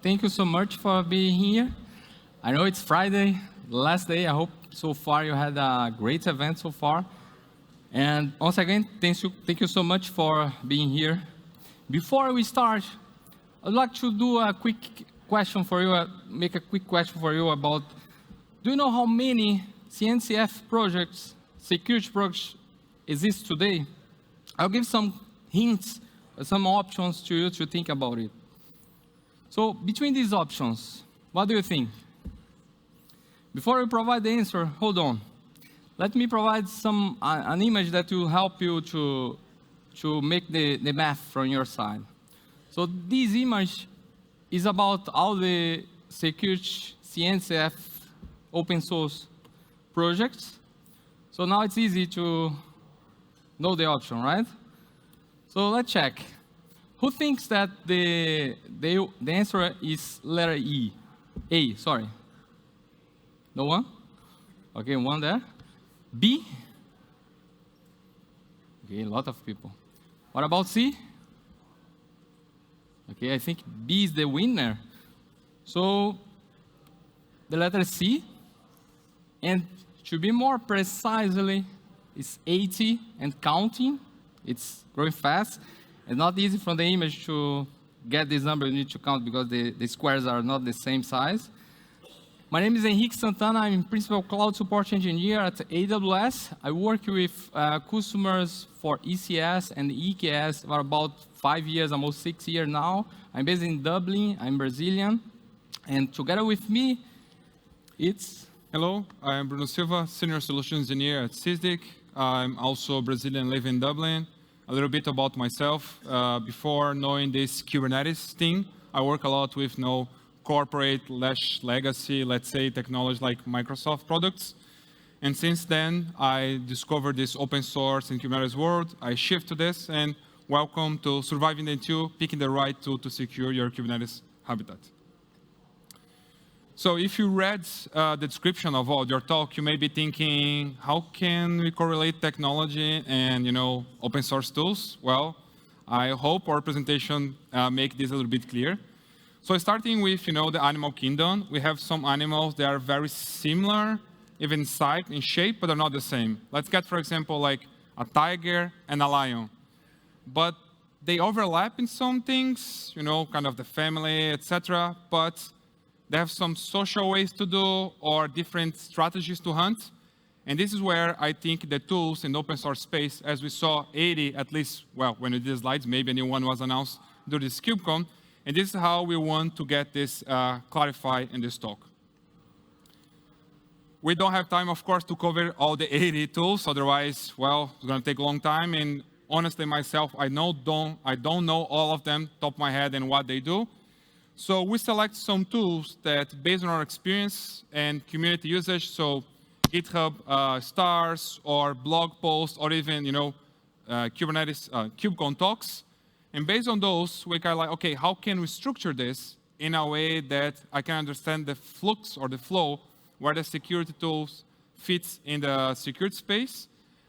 thank you so much for being here. I know it's Friday, the last day. I hope so far you had a great event so far. And once again, thank you so much for being here. Before we start, I'd like to do a quick question for you, make a quick question for you about, do you know how many CNCF projects, security projects, exist today? I'll give some hints, some options to you to think about it. So between these options, what do you think? Before we provide the answer, hold on. Let me provide an image that will help you to make the math from your side. So this image is about all the security CNCF open source projects. So now it's easy to know the option, right? So let's check. Who thinks that the answer is letter E? A, sorry. No one? Okay, one there. B? Okay, a lot of people. What about C? Okay, I think B is the winner. So the letter C, and to be more precisely, it's 80 and counting. It's growing fast. It's not easy from the image to get this number you need to count because the squares are not the same size. My name is Henrique Santana. I'm Principal Cloud Support Engineer at AWS. I work with customers for ECS and EKS for about 5 years, almost 6 years now. I'm based in Dublin. I'm Brazilian. And together with me, it's... Hello, I'm Bruno Silva, Senior Solutions Engineer at Sysdig. I'm also Brazilian, live in Dublin. A little bit about myself. Before knowing this Kubernetes thing, I work a lot with corporate/legacy, let's say, technology like Microsoft products. And since then, I discovered this open source in Kubernetes world. I shift to this, and welcome to Surviving Day2, picking the right tool to secure your Kubernetes habitat. So if you read the description of all your talk, you may be thinking, how can we correlate technology and open source tools? Well, I hope our presentation make this a little bit clear. So starting with the animal kingdom, we have some animals that are very similar, even in size, in shape, but they're not the same. Let's get, for example, like a tiger and a lion. But they overlap in some things, kind of the family, etc. But they have some social ways to do or different strategies to hunt. And this is where I think the tools in the open source space, as we saw 80, at least, well, when we did the slides, maybe a new one was announced during this KubeCon. And this is how we want to get this clarified in this talk. We don't have time, of course, to cover all the 80 tools. Otherwise, well, it's going to take a long time. And honestly, myself, I don't know all of them top of my head and what they do. So we select some tools that, based on our experience and community usage, so GitHub stars or blog posts or even Kubernetes KubeCon talks. And based on those, we kind of like, okay, how can we structure this in a way that I can understand the flux or the flow where the security tools fits in the security space,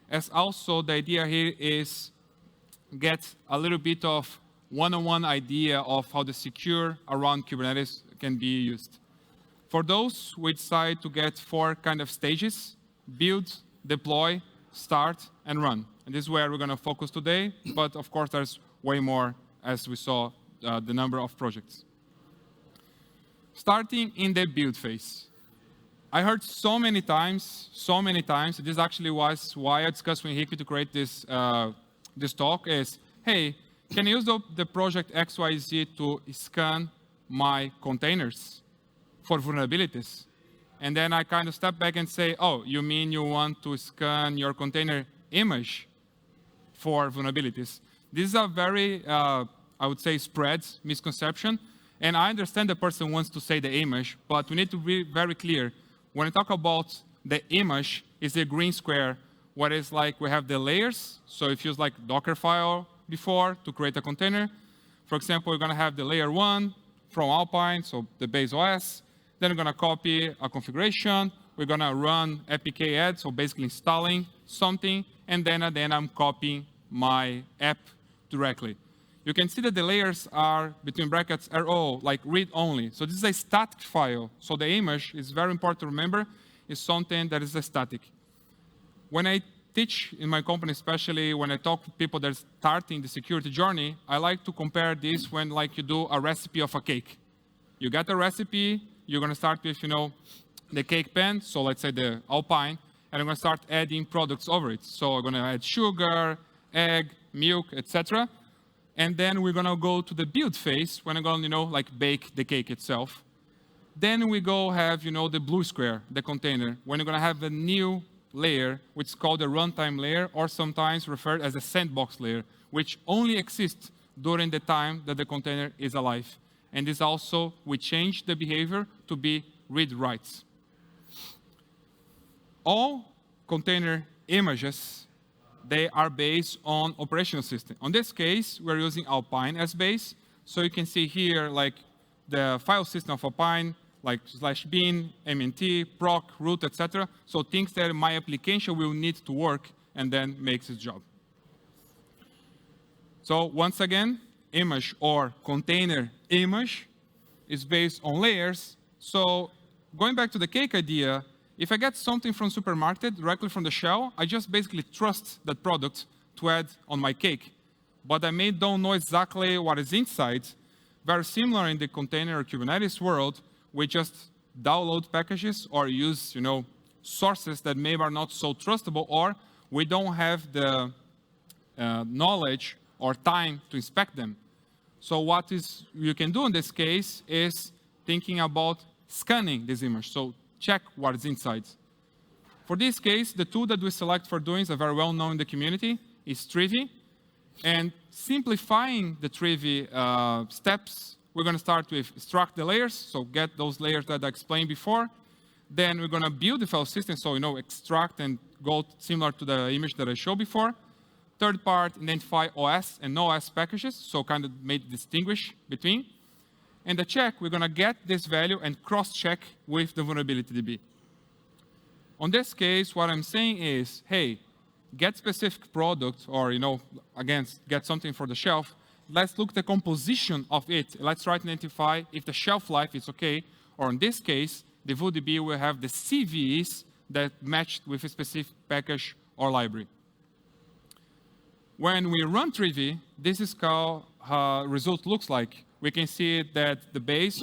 as also the idea here is get a little bit of one-on-one idea of how the secure around Kubernetes can be used. For those, we decide to get 4 kind of stages: build, deploy, start, and run. And this is where we're going to focus today. But of course, there's way more, as we saw the number of projects. Starting in the build phase. I heard so many times, this actually was why I discussed with Henrique to create this, this talk, is, hey, can I use the project XYZ to scan my containers for vulnerabilities? And then I kind of step back and say, oh, you mean you want to scan your container image for vulnerabilities? This is a very, I would say, spread misconception. And I understand the person wants to say the image, but we need to be very clear. When we talk about the image, it's the green square, where it's like we have the layers. So if you use like Dockerfile before to create a container, for example, we're going to have the layer 1 from Alpine, so the base OS. Then we're going to copy a configuration. We're going to run apk add, so basically installing something. And then at the end, I'm copying my app directly. you can see that the layers are, between brackets, RO, like read-only. So this is a static file. So the image is very important to remember, is something that is a static. When I teach in my company, especially when I talk to people that are starting the security journey, I like to compare this when like you do a recipe of a cake. You get a recipe, you're going to start with, the cake pan, so let's say the Alpine, and I'm going to start adding products over it. So I'm going to add sugar, egg, milk, etc. And then we're going to go to the build phase when I'm going to, like bake the cake itself. Then we go have, the blue square, the container, when you're going to have a new layer, which is called the runtime layer, or sometimes referred as a sandbox layer, which only exists during the time that the container is alive. And this also, we change the behavior to be read-writes. All container images, they are based on operational system. On this case, we're using Alpine as base. So you can see here, like the file system of Alpine, like /bin, mnt, proc, root, etc. So things that my application will need to work and then makes its job. So once again, image or container image is based on layers. So going back to the cake idea, if I get something from supermarket directly from the shell, I just basically trust that product to add on my cake. But I don't know exactly what is inside. Very similar in the container or Kubernetes world, we just download packages or use, sources that maybe are not so trustable, or we don't have the knowledge or time to inspect them. So what you can do in this case is thinking about scanning this image. So check what is inside. For this case, the tool that we select for doing is very well known in the community, is Trivy. And simplifying the Trivy steps, we're going to start with extract the layers, so get those layers that I explained before. Then we're going to build the file system, so extract and go similar to the image that I showed before. Third part, identify OS and no-OS packages, so kind of distinguish between. And the check, we're going to get this value and cross-check with the vulnerability DB. On this case, what I'm saying is, hey, get specific product, or again, get something for the shelf. Let's look at the composition of it. Let's try to identify if the shelf life is okay, or in this case, the VDB will have the CVEs that matched with a specific package or library. When we run Trivy, this is how result looks like. We can see that the base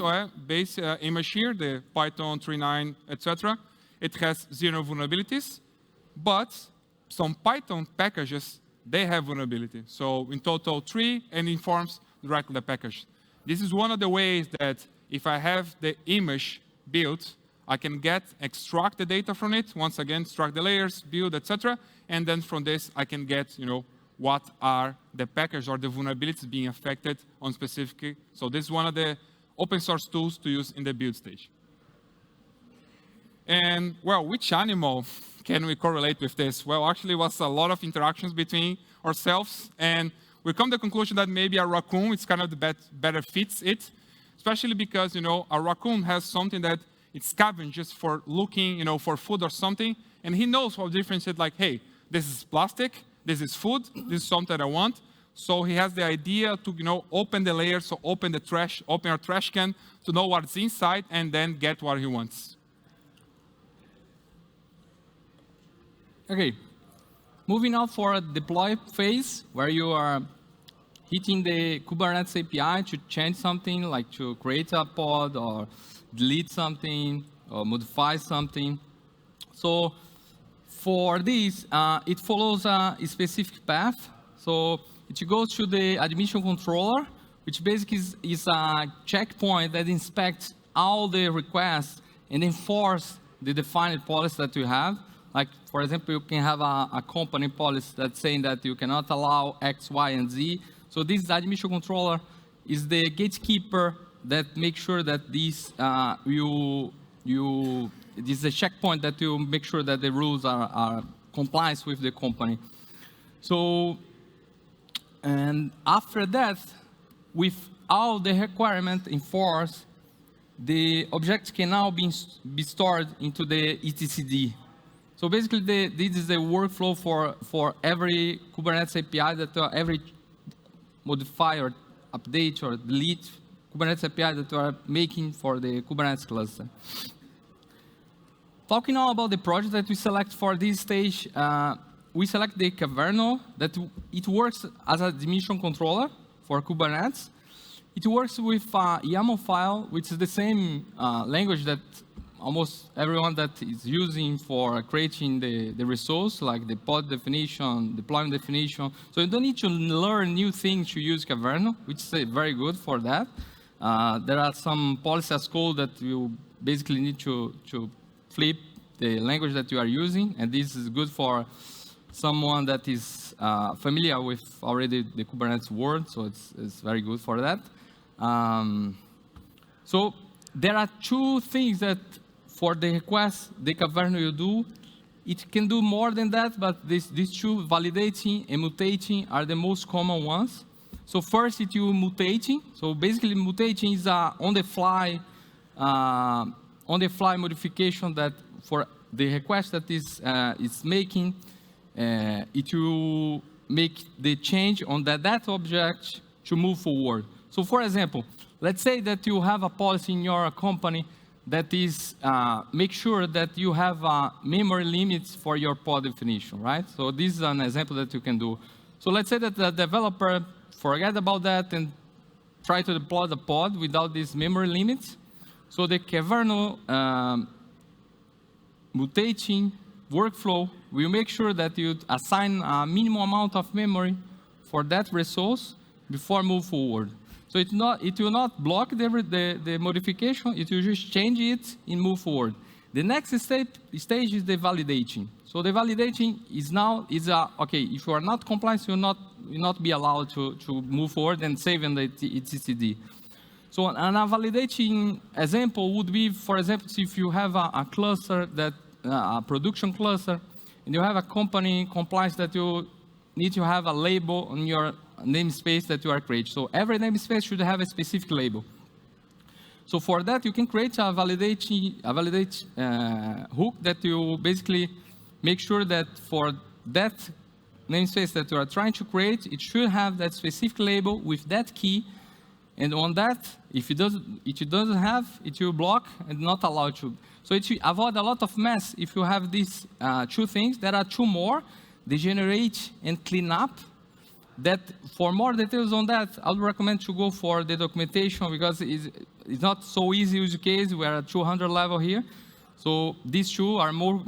image here, the Python 3.9, etc., it has 0 vulnerabilities, but some Python packages, they have vulnerability. So in total 3, and informs directly the package. This is one of the ways that if I have the image built, I can extract the data from it, once again, extract the layers, build, etc., and then from this I can get, what are the packages or the vulnerabilities being affected on specific. So this is one of the open source tools to use in the build stage. And well, which animal can we correlate with this? Well, actually it was a lot of interactions between ourselves, and we come to the conclusion that maybe a raccoon is kind of the better fits it, especially because, a raccoon has something that it scavenges for looking, for food or something, and he knows how differentiate, like, hey, this is plastic, this is food, this is something I want. So he has the idea to, open the layer, so open our trash can to know what's inside and then get what he wants. Okay, moving on for a deploy phase where you are hitting the Kubernetes API to change something, like to create a pod or delete something or modify something. So for this, it follows a specific path. So it goes to the admission controller, which basically is a checkpoint that inspects all the requests and enforce the defined policy that you have. Like, for example, you can have a company policy that's saying that you cannot allow X, Y, and Z. So this admission controller is the gatekeeper that makes sure that this this is a checkpoint that you make sure that the rules are compliance with the company. So, and after that, with all the requirements enforced, the objects can now be stored into the etcd. So basically, this is the workflow for every Kubernetes API that every modify or update or delete Kubernetes API that you are making for the Kubernetes cluster. Talking now about the project that we select for this stage, we select the Kyverno, that it works as a admission controller for Kubernetes. It works with a YAML file, which is the same language that almost everyone that is using for creating the resource, like the pod definition, deployment definition. So you don't need to learn new things to use Kyverno, which is very good for that. There are some policy as code that you basically need to flip the language that you are using, and this is good for someone that is familiar with already the Kubernetes world, so it's very good for that. So there are two things that for the request the Kyverno will do. It can do more than that, but these two, validating and mutating, are the most common ones. So first, it will mutating. So basically, mutating is on-the-fly modification that for the request that is making, it will make the change on that object to move forward. So for example, let's say that you have a policy in your company that is make sure that you have memory limits for your pod definition, right? So this is an example that you can do. So let's say that the developer forget about that and try to deploy the pod without these memory limits. So the Kyverno mutating workflow will make sure that you assign a minimum amount of memory for that resource before move forward. So it will not block the modification, it will just change it and move forward. The next stage is the validating. So the validating is now, okay, if you are not compliant, you will not be allowed to move forward and save in the etcd. So a validating example would be, for example, if you have a cluster, a production cluster, and you have a company compliance that you need to have a label on your namespace that you are creating. So every namespace should have a specific label. So for that, you can create a validate hook that you basically make sure that for that namespace that you are trying to create, it should have that specific label with that key. And on that, if it doesn't have, it will block and not allow to. So it will avoid a lot of mess if you have these two things. There are two more, the generate and clean up. That for more details on that, I would recommend to go for the documentation because it's not so easy use case. We are at 200 level here. So these two are more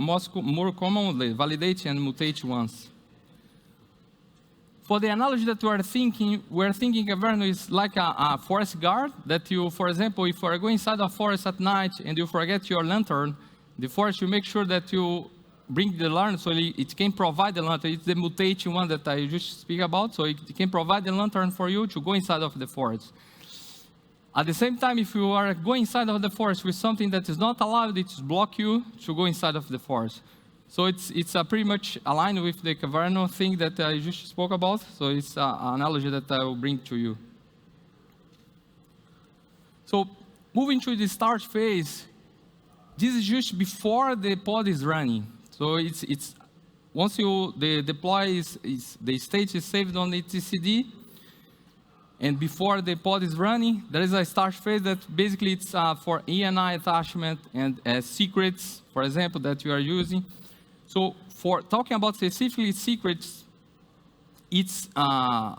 common, the validate and mutate ones. For the analogy that we're thinking Kyverno is like a forest guard that you, for example, if you are going inside a forest at night and you forget your lantern, the forest will make sure that you bring the lantern so it can provide the lantern. It's the mutation one that I just speak about, so it can provide the lantern for you to go inside of the forest. At the same time, if you are going inside of the forest with something that is not allowed, it will block you to go inside of the forest. So it's pretty much aligned with the Kyverno thing that I just spoke about. So it's an analogy that I will bring to you. So moving to the start phase, this is just before the pod is running. So it's once the deploy the state is saved on the etcd, and before the pod is running, there is a start phase that basically it's for ENI attachment and secrets, for example, that you are using. So for talking about specifically secrets, it's about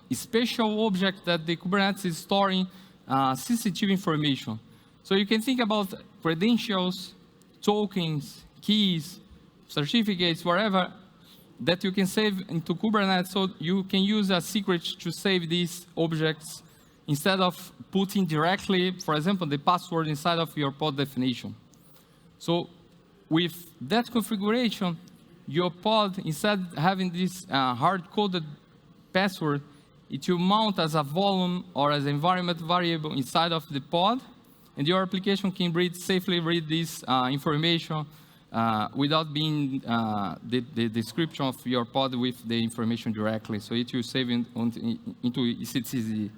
a special object that the Kubernetes is storing sensitive information. So you can think about credentials, tokens, keys, certificates, whatever, that you can save into Kubernetes, so you can use a secret to save these objects instead of putting directly, for example, the password inside of your pod definition. So with that configuration, your pod, instead of having this hard-coded password, it will mount as a volume or as an environment variable inside of the pod, and your application can safely read this information without being the description of your pod with the information directly. So it will save into etcd.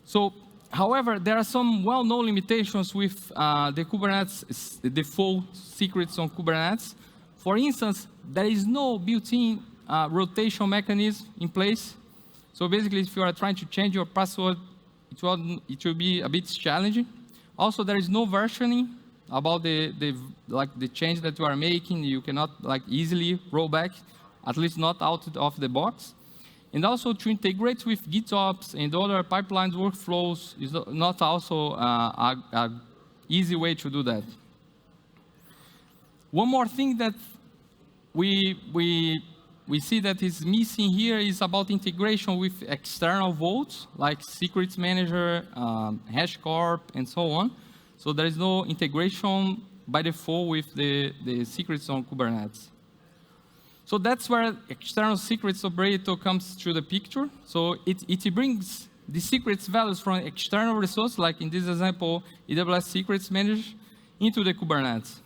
So, however, there are some well-known limitations with the Kubernetes default secrets on Kubernetes. For instance, there is no built-in rotation mechanism in place. So basically, if you are trying to change your password, it will be a bit challenging. Also, there is no versioning about the change that you are making. You cannot easily roll back, at least not out of the box. And also to integrate with GitOps and other pipelines workflows is not also a easy way to do that. One more thing that we see that is missing here is about integration with external vaults, like Secrets Manager, HashiCorp, and so on. So there is no integration by default with the secrets on Kubernetes. So that's where external secrets operator comes to the picture. So it brings the secrets values from external resources, like in this example, AWS Secrets Manager, into the Kubernetes.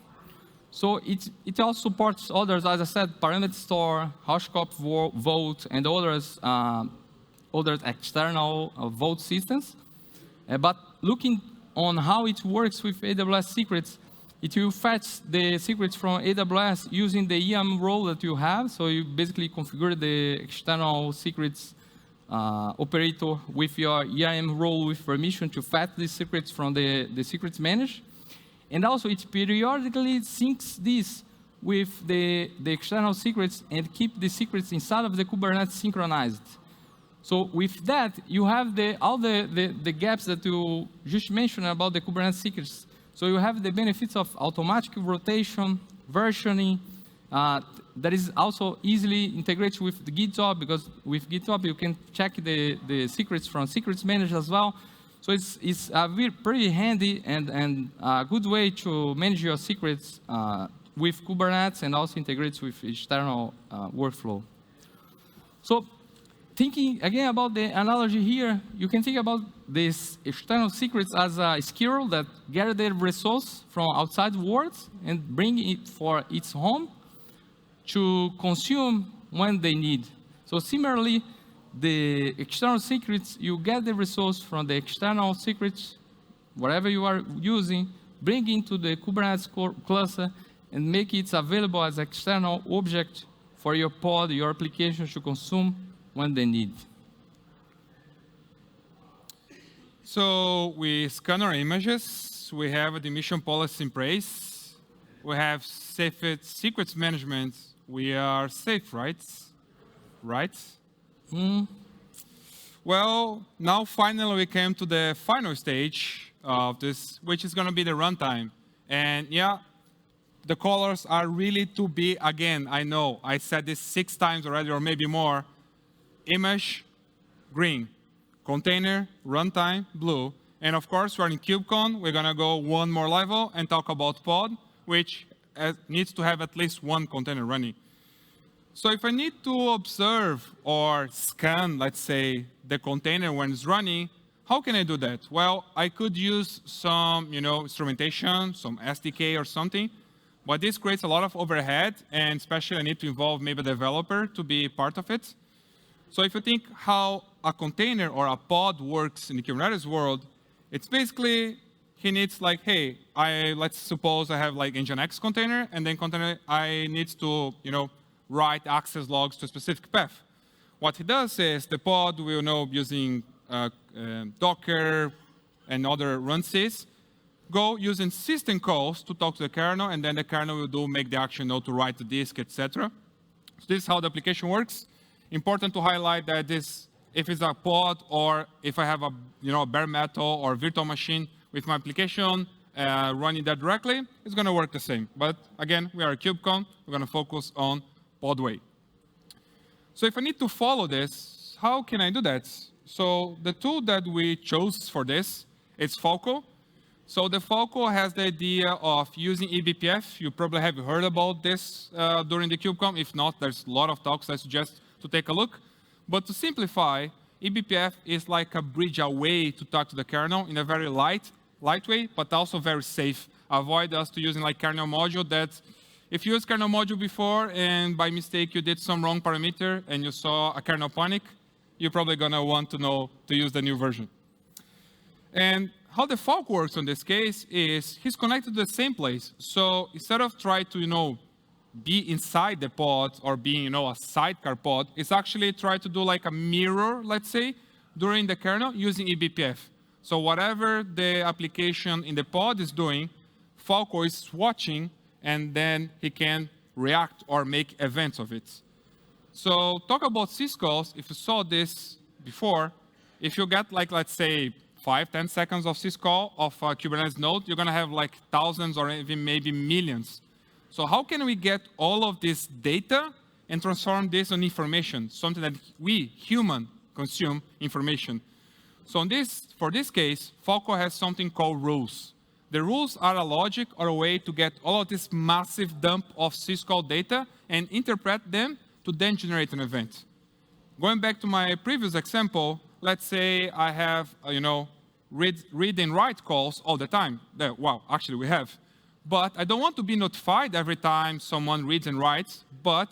So it also supports others, as I said, Parameter Store, HashiCorp Vault, and others, other external vault systems. But looking on how it works with AWS secrets, it will fetch the secrets from AWS using the EM role that you have. So you basically configure the external secrets operator with your EM role with permission to fetch the secrets from the secrets manager. And also, it periodically syncs this with the external secrets and keep the secrets inside of the Kubernetes synchronized. So with that, you have all the gaps that you just mentioned about the Kubernetes secrets. So you have the benefits of automatic rotation, versioning. That is also easily integrated with the GitOps, because with GitOps, you can check the secrets from Secrets Manager as well. So it's a pretty handy and a good way to manage your secrets with Kubernetes and also integrates with external workflow. So thinking again about the analogy here, you can think about these external secrets as a squirrel that gather the resource from outside world and bring it for its home to consume when they need. So similarly, the external secrets, you get the resource from the external secrets, whatever you are using, bring into the Kubernetes cluster, and make it available as external object for your pod, your application to consume when they need. So we scan our images. We have the mission policy in place. We have safe secrets management. We are safe, right? Right? Well, now finally we came to the final stage of this, which is going to be the runtime. And yeah, the colors are really to be, again, I know, I said this 6 times already or maybe more. Image, green. Container, runtime, blue. And of course, we're in KubeCon. We're going to go one more level and talk about pod, which needs to have at least one container running. So if I need to observe or scan, let's say, the container when it's running, how can I do that? Well, I could use some, instrumentation, some SDK or something, but this creates a lot of overhead, and especially I need to involve maybe a developer to be part of it. So if you think how a container or a pod works in the Kubernetes world, it's basically, he needs like, hey, let's suppose I have like Nginx container, and then container, I need to, write access logs to a specific path. What he does is the pod will know using Docker and other runsys, go using system calls to talk to the kernel, and then the kernel will make the action to write the disk, etc. So this is how the application works. Important to highlight that this, if it's a pod or if I have a bare metal or virtual machine with my application running that directly, it's going to work the same. But again, we are at KubeCon. We're going to focus on Podway. So if I need to follow this, how can I do that? So the tool that we chose for this is Falco. So the Falco has the idea of using eBPF. You probably have heard about this during the KubeCon. If not, there's a lot of talks I suggest to take a look. But to simplify, eBPF is like a bridge away to talk to the kernel in a very light way, but also very safe. Avoid us to using like kernel module that if you used kernel module before and by mistake you did some wrong parameter and you saw a kernel panic, you're probably going to want to know to use the new version. And how the Falco works in this case is he's connected to the same place. So instead of trying to, be inside the pod or being, a sidecar pod. It's actually try to do like a mirror, let's say, during the kernel using eBPF. So whatever the application in the pod is doing, Falco is watching, and then he can react or make events of it. So talk about syscalls. If you saw this before, if you get like, let's say, 5-10 seconds of syscall of a Kubernetes node, you're going to have like thousands or even maybe millions. So how can we get all of this data and transform this on information, something that we, human, consume information? So for this case, Falco has something called rules. The rules are a logic or a way to get all of this massive dump of syscall data and interpret them to then generate an event. Going back to my previous example, let's say I have, read and write calls all the time. Well, actually we have. But I don't want to be notified every time someone reads and writes. But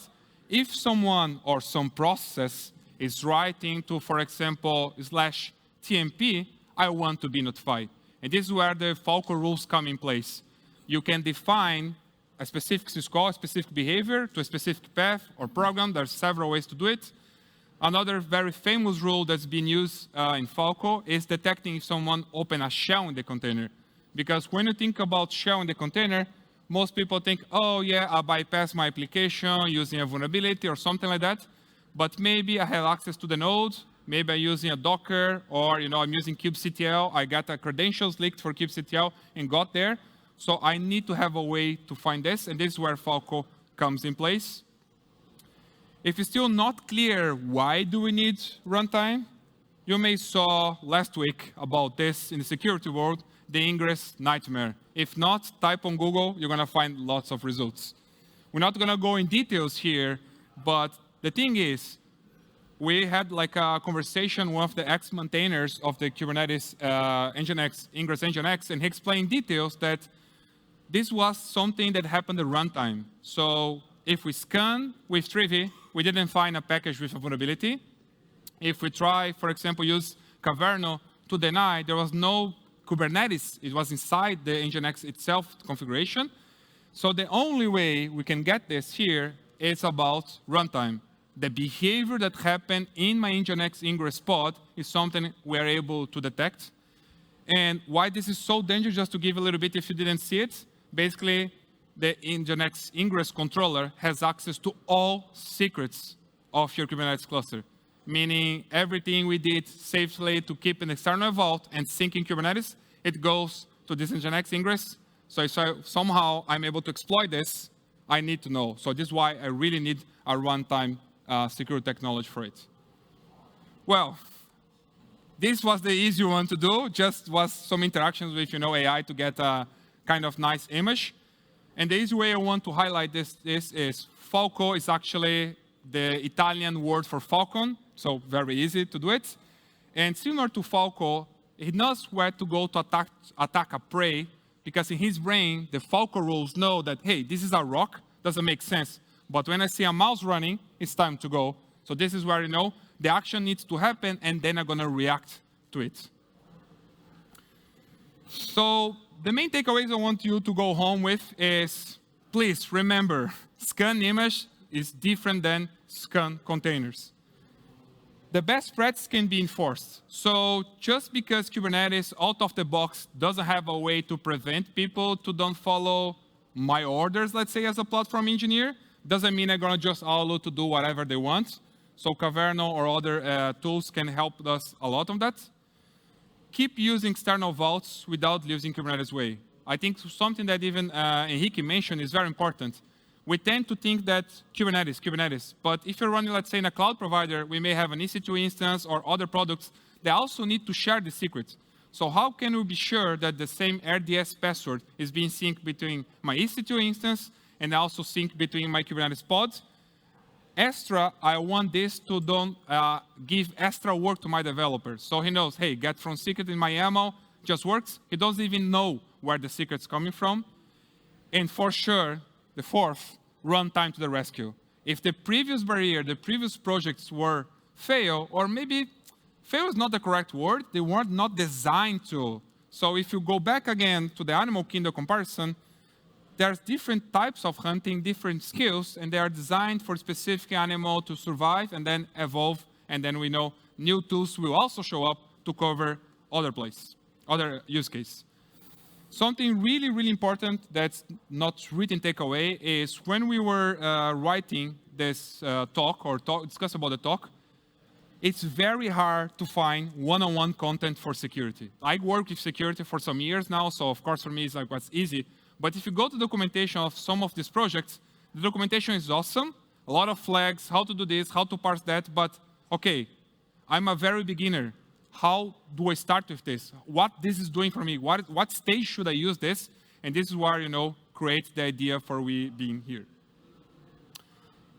if someone or some process is writing to, for example, /tmp, I want to be notified. And this is where the Falco rules come in place. You can define a specific syscall, a specific behavior to a specific path or program. There's several ways to do it. Another very famous rule that's been used in Falco is detecting if someone opened a shell in the container. Because when you think about shell in the container, most people think, oh yeah, I bypass my application using a vulnerability or something like that. But maybe I have access to the node. Maybe I'm using a Docker, or I'm using kubectl. I got the credentials leaked for kubectl and got there. So I need to have a way to find this, and this is where Falco comes in place. If it's still not clear why do we need runtime, you may saw last week about this in the security world, the ingress nightmare. If not, type on Google, you're going to find lots of results. We're not going to go in details here, but the thing is, we had like a conversation with one of the ex-maintainers of the Kubernetes Nginx, Ingress Nginx, and he explained details that this was something that happened at runtime. So if we scan with Trivy, we didn't find a package with a vulnerability. If we try, for example, use Kyverno to deny, there was no Kubernetes. It was inside the Nginx itself configuration. So the only way we can get this here is about runtime. The behavior that happened in my Nginx ingress pod is something we're able to detect. And why this is so dangerous, just to give a little bit if you didn't see it, basically the Nginx ingress controller has access to all secrets of your Kubernetes cluster, meaning everything we did safely to keep an external vault and sync in Kubernetes, it goes to this Nginx ingress. So if somehow I'm able to exploit this, I need to know. So this is why I really need a runtime security technology for it. Well, this was the easy one to do. Just was some interactions with AI to get a kind of nice image. And the easy way I want to highlight this is Falco is actually the Italian word for falcon, so very easy to do it. And similar to Falco, he knows where to go to attack a prey, because in his brain, the Falco rules know that, hey, this is a rock, doesn't make sense. But when I see a mouse running, it's time to go. So this is where the action needs to happen, and then I'm going to react to it. So the main takeaways I want you to go home with is, please remember, scan image is different than scan containers. The best practice can be enforced. So just because Kubernetes out of the box doesn't have a way to prevent people to don't follow my orders, let's say, as a platform engineer, doesn't mean I'm going to just allow to do whatever they want. So Kyverno or other tools can help us a lot on that. Keep using external vaults without losing Kubernetes way. I think something that even Henrique mentioned is very important. We tend to think that Kubernetes. But if you're running, let's say, in a cloud provider, we may have an EC2 instance or other products. They also need to share the secrets. So how can we be sure that the same RDS password is being synced between my EC2 instance and also sync between my Kubernetes pods? Extra, I want this to don't give extra work to my developers. So he knows, hey, get from secret in my YAML just works. He doesn't even know where the secret's coming from. And for sure, the fourth, runtime to the rescue. If the previous barrier, the previous projects were fail, or maybe fail is not the correct word, they were not designed to. So if you go back again to the animal kingdom comparison, there's different types of hunting, different skills, and they are designed for specific animal to survive and then evolve. And then we know new tools will also show up to cover other use case. Something really, really important that's not written takeaway is when we were writing this talk or discuss about the talk, it's very hard to find one-on-one content for security. I work with security for some years now, so of course for me it's like what's easy. But if you go to documentation of some of these projects, the documentation is awesome. A lot of flags, how to do this, how to parse that, but okay, I'm a very beginner. How do I start with this? What this is doing for me? What stage should I use this? And this is where, create the idea for we being here.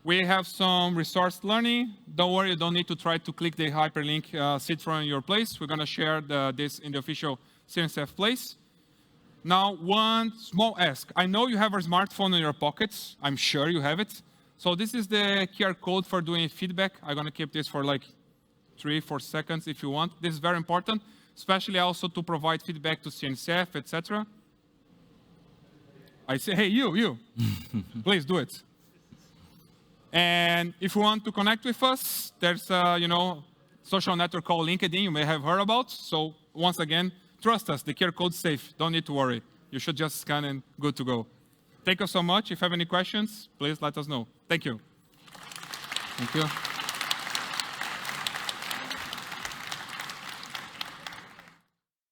We have some resource learning. Don't worry, you don't need to try to click the hyperlink, sit from your place. We're going to share this in the official CNCF place. Now, one small ask. I know you have a smartphone in your pockets. I'm sure you have it. So this is the QR code for doing feedback. I'm going to keep this for like 3-4 seconds if you want. This is very important, especially also to provide feedback to CNCF, etc. I say, hey, you, please do it. And if you want to connect with us, there's a social network called LinkedIn you may have heard about. So once again, trust us, the QR code is safe. Don't need to worry. You should just scan and good to go. Thank you so much. If you have any questions, please let us know. Thank you. Thank you.